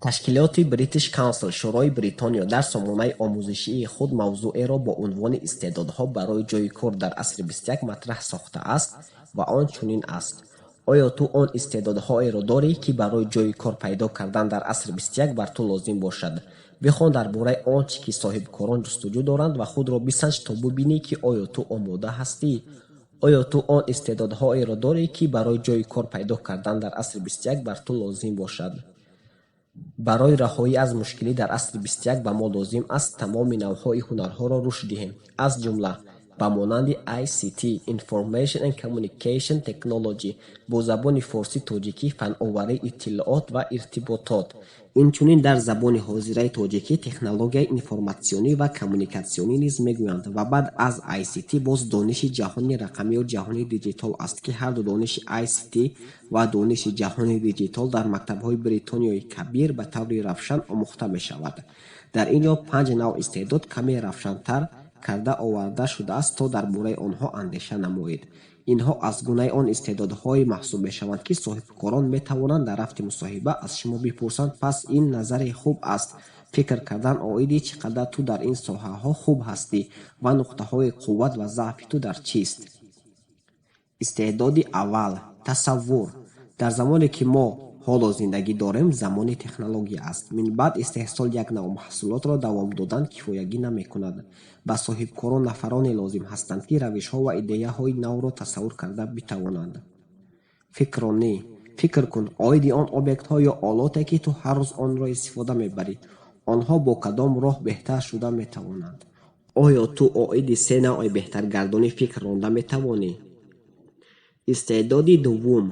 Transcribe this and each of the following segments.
ташкилоти British Council шӯрои бритониё дар сомонаи омӯзишии худ мавзӯъеро бо унвони истеъдодҳо барои ҷойи кор дар асри 21 матраҳ сохтааст ва он чунин аст: оё ту он истеъдодҳоеро дорӣ, ки барои ҷойи кор пайдо кардан дар асри 21 бар ту лозим бошад? Бихон дар бораи он чӣ ки соҳибкорон ҷустуҷӯ доранд ва худро бисанҷ то бубинӣ, ки оё ту омода ҳастӣ. оё ту он истеъдодҳоеро дорӣ, ки барои ҷойи кор пайдо кардан дар асри 21 бар ту лозим бошад? барои раҳоӣ аз мушкилӣ дар асри 21 ба мо лозим аст тамоми навъҳои ҳунарҳоро рушд диҳем, аз ҷумла ба монанди ICT Information and Communication Technology, бо забони форсӣ тоҷикӣ фановарии иттилоот ва иртиботот, инчунин дар забони ҳозираи тоҷикӣ технологияи информатсионӣ ва коммуникатсионӣ низ мегӯянд. Ва баъд аз ICT боз дониши ҷаҳонии рақамию ҷаҳонии диҷитал аст, ки ҳарду дониши ICT ва дониши ҷаҳонии диҷитал дар мактабҳои Бритониёи Кабир ба таври равшан омӯхта мешавад. Дар ин ҷо 5 навъ истеъдод каме равшантар карда оварда шудааст, то дар бораи онҳо андеша намоед. Инҳо аз гунаи он истеъдодҳое маҳсуб мешаванд, ки соҳибкорон метавонанд дар рафти мусоҳиба аз шумо бипурсанд. Пас ин назаре хуб аст. фикр кардан оиди чӣ қадар ту дар ин соҳаҳо хуб ҳастӣ ва нуқтаҳои қувват ва заъфи ту дар чист. истеъдоди аввал. тасаввур. дар замоне ки мо ҳоло зиндагӣ дорем, замони технология аст. минбаъд истеҳсол як навъ маҳсулотро давом додан кифоягӣ намекунад. ба соҳибкорон нафароне лозим ҳастанд, ки равишҳо ва идеяҳои навро тасаввур карда битавонанд. фикрронӣ. фикр кун, оиди он объектҳо ё олоте, ки ту ҳар рӯз онро истифода мебарӣ, онҳо бо кадом роҳ беҳтар шуда метавонанд. оё ту оиди се навъи беҳтаргардонӣ фикр ронда метавонӣ? истеъдоди дуввум.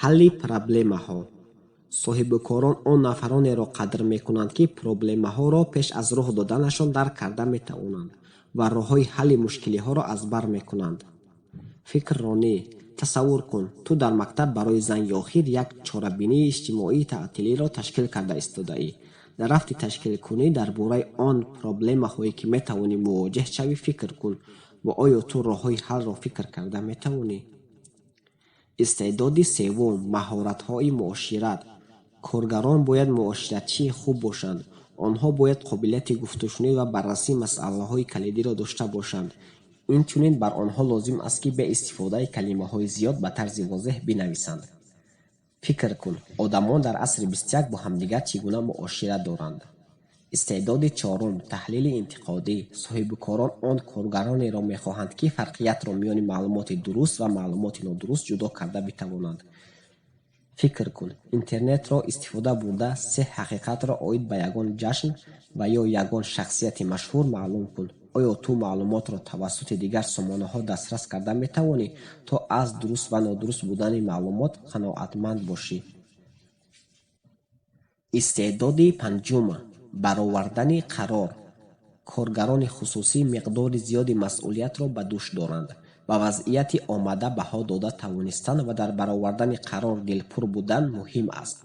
ҳалли проблемаҳо. соҳибкорон он нафаронеро қадр мекунанд, ки проблемаҳоро пеш аз роҳ доданашон дарк карда метавонанд ва роҳҳои ҳалли мушкилиҳоро аз бар мекунанд. фикрронӣ. тасаввур кун, ту дар мактаб барои занги охир як чорабинии иҷтимоии таътилиро ташкил карда истодаӣ. дар рафти ташкилкунӣ дар бораи он проблемаҳое, ки метавонӣ мувоҷеҳ шавӣ, фикр кун ва оё ту роҳҳои ҳалро фикр карда метавонӣ? истеъдоди севум. маҳоратҳои муошират. коргарон бояд муоширатчии хуб бошанд. онҳо бояд қобилияти гуфтушунӣ ва баррасии масъалаҳои калидиро дошта бошанд. инчунин бар онҳо лозим аст, ки бе истифодаи калимаҳои зиёд ба тарзи возеҳ бинависанд. фикр кун, одамон дар асри 21 бо ҳамдигар чӣ гуна муошират доранд? истеъдоди чорум. таҳлили интиқодӣ. соҳибкорон он коргаронеро мехоҳанд, ки фарқиятро миёни маълумоти дуруст ва маълумоти нодуруст ҷудо карда битавонанд. фикр кун, интернетро истифода бурда се ҳақиқатро оид ба ягон ҷашн ва ё ягон шахсияти машҳур маълум кун. оё ту маълумотро тавассути дигар сомонаҳо дастрас карда метавонӣ, то аз дуруст ва нодуруст будани маълумот қаноатманд бошӣ? истеъдоди панҷум. баровардани қарор. коргарони хусусӣ миқдори зиёди масъулиятро ба дӯш доранд. ба вазъияти омада баҳо дода тавонистан ва дар баровардани қарор дилпур будан муҳим аст.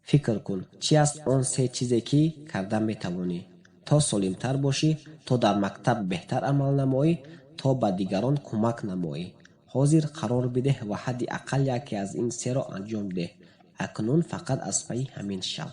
фикр кун, чӣ аст он се чизе, ки карда метавонӣ? то солимтар бошӣ, то дар мактаб беҳтар амал намоӣ, то ба дигарон кӯмак намоӣ. ҳозир қарор бидеҳ ва ҳадди ақал яке аз ин серо анҷом деҳ. акнун фақат аз пайи ҳамин шав.